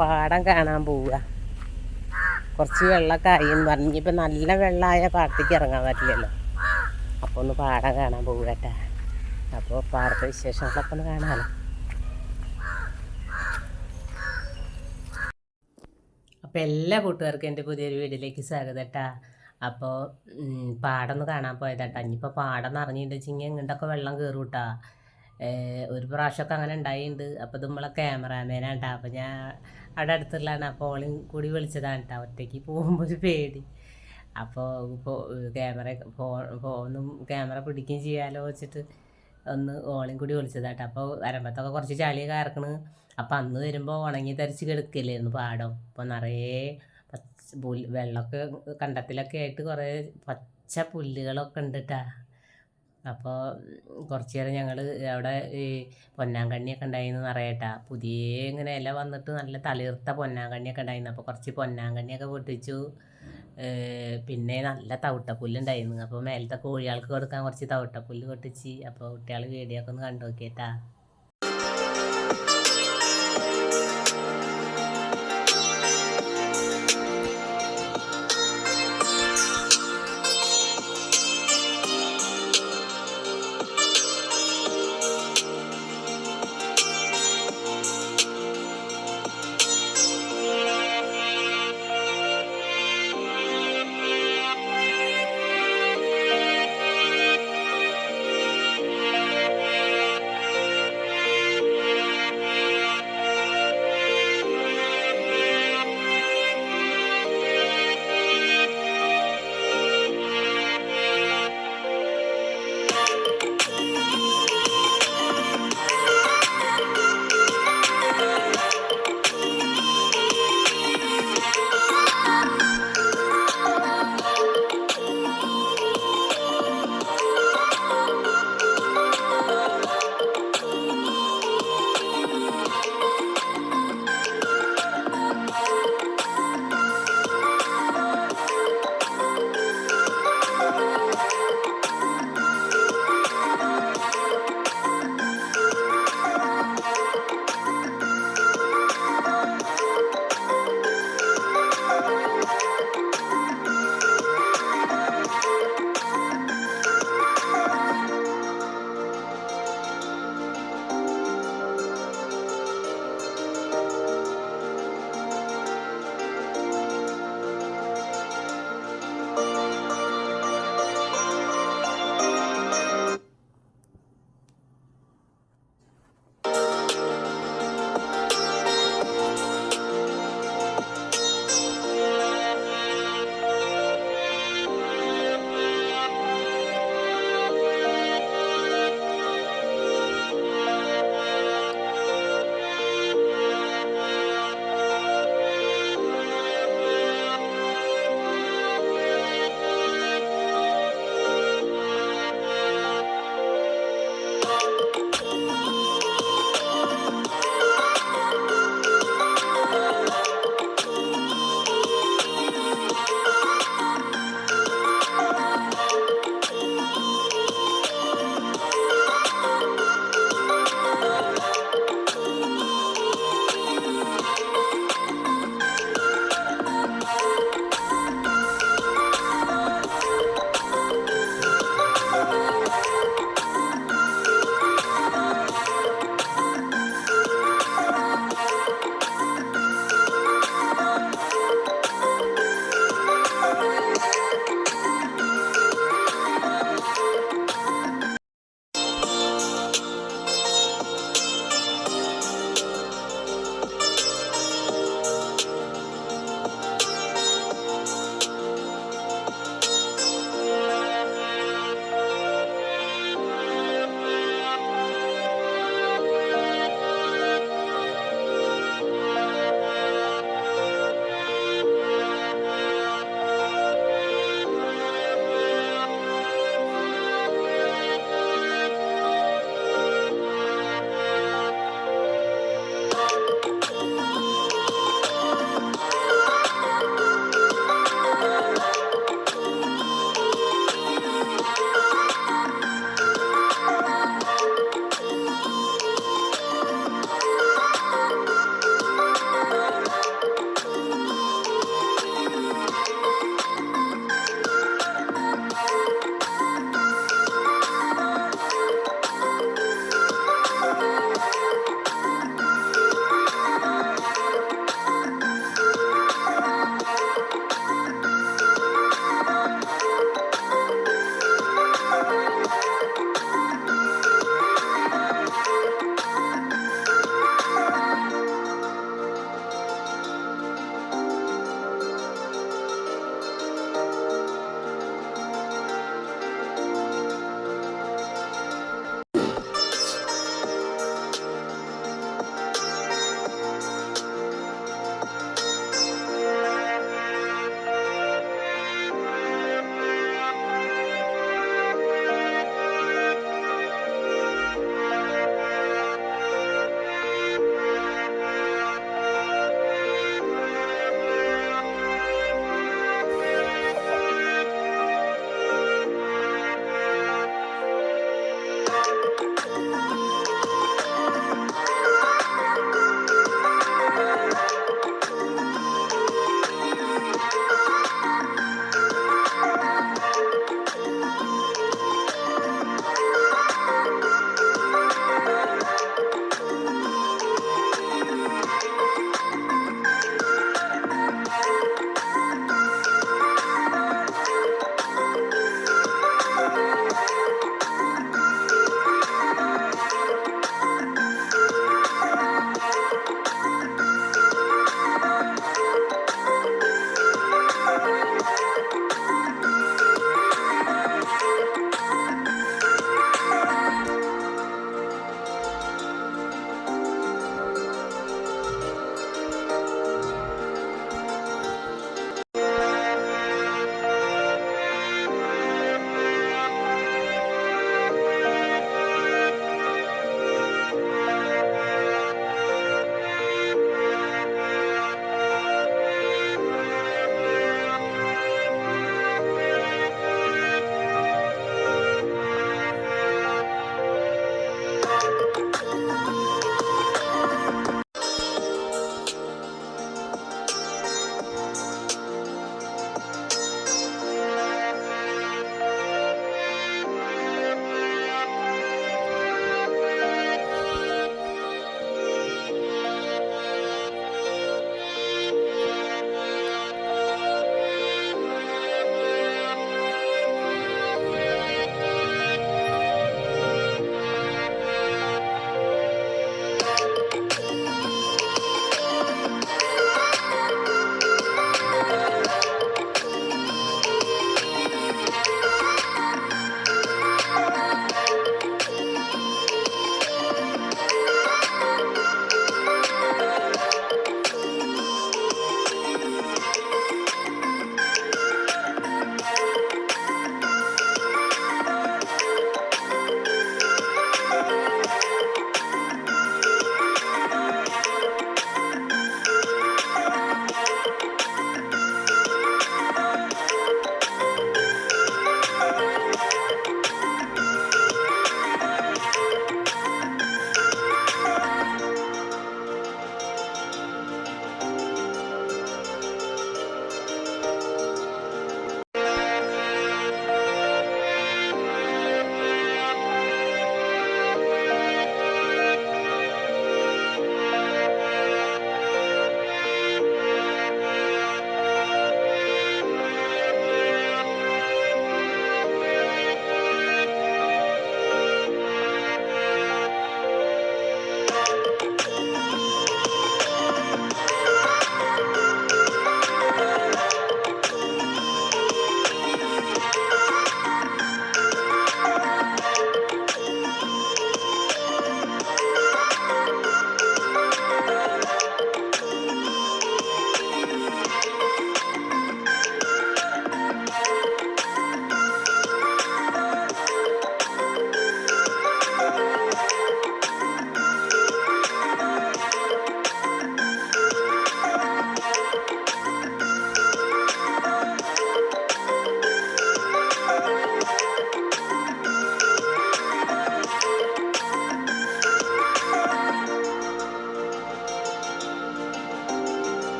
പാടം കാണാൻ പോവുക. കുറച്ച് വെള്ളമൊക്കെ ആയിന്ന് പറഞ്ഞു. ഇനിയിപ്പോൾ നല്ല വെള്ളമായ പാടത്തേക്ക് ഇറങ്ങാൻ പറ്റില്ലല്ലോ. അപ്പോൾ ഒന്ന് പാടം കാണാൻ പോവുക കേട്ടാ. അപ്പോൾ പാടത്തെ വിശേഷങ്ങളൊക്കെ ഒന്ന് കാണാമല്ലോ. അപ്പോൾ എല്ലാ കൂട്ടുകാർക്കും എൻ്റെ പുതിയൊരു വീഡിയോയിലേക്ക് സ്വാഗതം കേട്ടാ. അപ്പോൾ പാടം ഒന്ന് കാണാൻ പോയതാട്ടാ. ഇനിയിപ്പോൾ പാടം നിറഞ്ഞിട്ടുണ്ടെങ്കിൽ ഇങ്ങോട്ടൊക്കെ വെള്ളം കയറും കേട്ടാ. ഒരു പ്രാവശ്യമൊക്കെ അങ്ങനെ ഉണ്ടായിട്ടുണ്ട്. അപ്പോൾ ഇത് നമ്മളെ ക്യാമറാമാനാണ് കേട്ടോ. അപ്പോൾ ഞാൻ അവിടെ അടുത്തുള്ളതാണ്. അപ്പോൾ ഓളും കൂടി വിളിച്ചതാണ് കേട്ടോ. ഒറ്റയ്ക്ക് പോകുമ്പോൾ ഒരു പേടി. അപ്പോൾ ഫോണും ക്യാമറ പിടിക്കുകയും ചെയ്യാമല്ലോ വെച്ചിട്ട് ഒന്ന് ഓളും കൂടി വിളിച്ചതാട്ടോ. അപ്പോൾ വരമ്പത്തൊക്കെ കുറച്ച് ചളിയൊക്കെ ഇറക്കണ്. അപ്പം അന്ന് വരുമ്പോൾ ഉണങ്ങി തരിച്ച് കിടക്കില്ലായിരുന്നു പാടം. അപ്പോൾ നിറയെ വെള്ളമൊക്കെ കണ്ടത്തിലൊക്കെ ആയിട്ട് കുറേ പച്ച പുല്ലുകളൊക്കെ ഉണ്ട് കേട്ടോ. അപ്പോൾ കുറച്ച് നേരം ഞങ്ങൾ അവിടെ ഈ പൊന്നാങ്കണ്ണിയൊക്കെ ഉണ്ടായിരുന്നു നിറയേട്ടാ. പുതിയ ഇങ്ങനെ ഇല വന്നിട്ട് നല്ല തളിർത്ത പൊന്നാങ്കണ്ണിയൊക്കെ ഉണ്ടായിരുന്നു. അപ്പോൾ കുറച്ച് പൊന്നാങ്കണ്ണിയൊക്കെ പൊട്ടിച്ചു. പിന്നെ നല്ല തവിട്ടപ്പുല്ലുണ്ടായിരുന്നു. അപ്പോൾ മേലത്തെ കോഴികൾക്ക് കൊടുക്കാൻ കുറച്ച് തവിട്ടപ്പുല്ല് പൊട്ടിച്ച്. അപ്പോൾ കുട്ടികൾ വീഡിയോ ഒക്കെ ഒന്ന് കണ്ടു നോക്കിയേട്ടാ.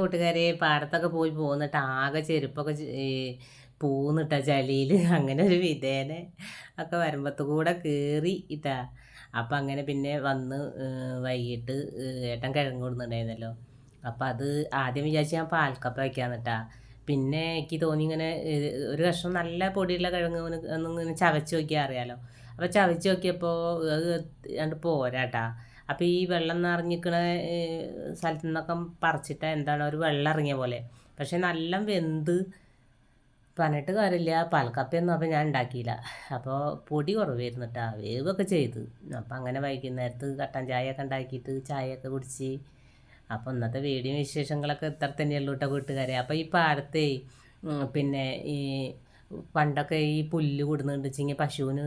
കൂട്ടുകാരെ പാടത്തൊക്കെ പോയി പോന്നിട്ട് ആകെ ചെരുപ്പൊക്കെ പൂന്നിട്ട ചളിയിൽ അങ്ങനെ ഒരു വിധേനെ ഒക്കെ വരുമ്പത്ത് കൂടെ കയറി ഇട്ടാ. അപ്പം അങ്ങനെ പിന്നെ വന്ന് വൈകിട്ട് ഏട്ടൻ കിഴങ്ങ് കൊടുക്കുന്നുണ്ടായിരുന്നല്ലോ. അപ്പം അത് ആദ്യം വിചാരിച്ച് ഞാൻ പാൽക്കപ്പ വയ്ക്കാന്നിട്ടാ. പിന്നെ എനിക്ക് തോന്നി ഇങ്ങനെ ഒരു കഷ്ണം നല്ല പൊടിയുള്ള കിഴങ്ങ് ഒന്നിങ്ങനെ ചവച്ച് നോക്കിയാൽ അറിയാലോ. അപ്പോൾ ചവച്ച് നോക്കിയപ്പോൾ അത് കണ്ട് പോരാട്ടാ. അപ്പോൾ ഈ വെള്ളം നിറഞ്ഞിക്കണ സ്ഥലത്തു നിന്നൊക്കെ പറിച്ചിട്ട് എന്താണ് ഒരു വെള്ളം ഇറങ്ങിയ പോലെ. പക്ഷെ നല്ല വെന്ത് പറഞ്ഞിട്ട് കാര്യമില്ല. പാൽക്കപ്പയൊന്നും അപ്പോൾ ഞാൻ ഉണ്ടാക്കിയില്ല. അപ്പോൾ പൊടി കുറവായിരുന്നു കേട്ടോ, വേവൊക്കെ ചെയ്ത്. അപ്പം അങ്ങനെ വൈകുന്നേരത്ത് കട്ടൻ ചായയൊക്കെ ഉണ്ടാക്കിയിട്ട് ചായയൊക്കെ കുടിച്ച്. അപ്പോൾ ഇന്നത്തെ വീഡിയോ വിശേഷങ്ങളൊക്കെ ഇത്ര തന്നെയുള്ളൂ കേട്ടോ കൂട്ടുകാരെ. അപ്പോൾ ഈ പാടത്തെ പിന്നെ ഈ പണ്ടൊക്കെ ഈ പുല്ല് കൊടുക്കുന്നുണ്ട് വെച്ചെങ്കിൽ പശുവിന്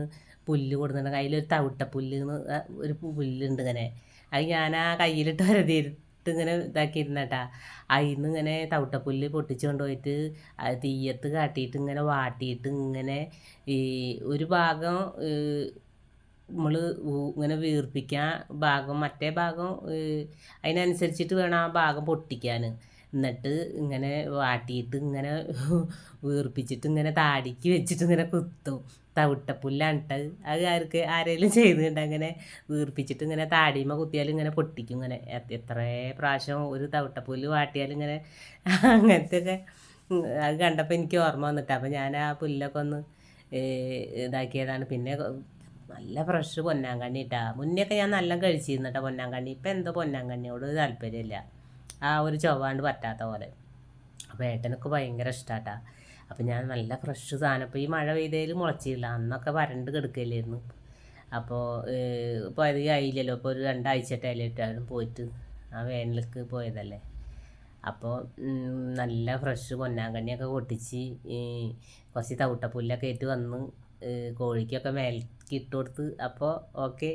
പുല്ല് കൊടുക്കുന്നുണ്ട്. അതിലൊരു തവിട്ടപ്പുല്ല് ഒരു പുല്ലുണ്ട് ഇങ്ങനെ. അത് ഞാൻ ആ കയ്യിലിട്ട് വരതിയിട്ട് ഇങ്ങനെ ഇതാക്കിയിരുന്നേട്ടാ. അതിൽ നിന്ന് ഇങ്ങനെ തവിട്ടപ്പുല്ല് പൊട്ടിച്ച് കൊണ്ടുപോയിട്ട് തീയത്ത് കാട്ടിയിട്ട് ഇങ്ങനെ വാട്ടിയിട്ട് ഇങ്ങനെ ഈ ഒരു ഭാഗം നമ്മൾ ഇങ്ങനെ വീർപ്പിക്കാൻ ഭാഗം, മറ്റേ ഭാഗം അതിനനുസരിച്ചിട്ട് വേണം ആ ഭാഗം പൊട്ടിക്കാൻ. എന്നിട്ട് ഇങ്ങനെ വാട്ടിയിട്ട് ഇങ്ങനെ വീർപ്പിച്ചിട്ട് ഇങ്ങനെ താടിക്ക് വെച്ചിട്ട് ഇങ്ങനെ കുത്തും. തവിട്ടപ്പുല്ലാണിട്ടത്. അത് ആരെങ്കിലും ചെയ്തിട്ടുണ്ട് അങ്ങനെ വീർപ്പിച്ചിട്ട് ഇങ്ങനെ താടിയുമ്പോൾ കുത്തിയാലും ഇങ്ങനെ പൊട്ടിക്കും. ഇങ്ങനെ എത്ര പ്രാവശ്യം ഒരു തവിട്ടപ്പുല്ല് വാട്ടിയാലും ഇങ്ങനെ അങ്ങനത്തെ ഒക്കെ അത് കണ്ടപ്പോൾ എനിക്ക് ഓർമ്മ വന്നിട്ട്. അപ്പോൾ ഞാൻ ആ പുല്ലൊക്കെ ഒന്ന് ഇതാക്കിയതാണ്. പിന്നെ നല്ല ഫ്രഷ് പൊന്നാങ്കണ്ണി ഇട്ടാ. മുന്നെയൊക്കെ ഞാൻ നല്ല കഴിച്ചിരുന്നു കേട്ടോ പൊന്നാങ്കണ്ണി. ഇപ്പം എന്തോ പൊന്നാങ്കണ്ണിയോട് താല്പര്യമില്ല, ആ ഒരു ചൊവ്വാണ്ട് പറ്റാത്ത പോലെ. അപ്പോൾ ഏട്ടനൊക്കെ ഭയങ്കര ഇഷ്ടമാട്ടാ. അപ്പോൾ ഞാൻ നല്ല ഫ്രഷ് സാധനം, ഇപ്പോൾ ഈ മഴ പെയ്തതിൽ മുളച്ചില്ല, അന്നൊക്കെ വരണ്ട് കിടക്കില്ലായിരുന്നു. അപ്പോൾ ഇപ്പോൾ അധികം ആയില്ലല്ലോ, ഇപ്പോൾ ഒരു 2 ആഴ്ചയായിട്ടാണ് പോയിട്ട്, ആ വേനലിക്ക് പോയതല്ലേ. അപ്പോൾ നല്ല ഫ്രഷ് പൊന്നാങ്കണ്ണിയൊക്കെ പൊട്ടിച്ച് കുറച്ച് തവിട്ടപ്പുല്ലൊക്കെ ആയിട്ട് വന്ന് കോഴിക്കൊക്കെ മേലേക്ക് ഇട്ട് കൊടുത്ത്. അപ്പോൾ ഓക്കെ.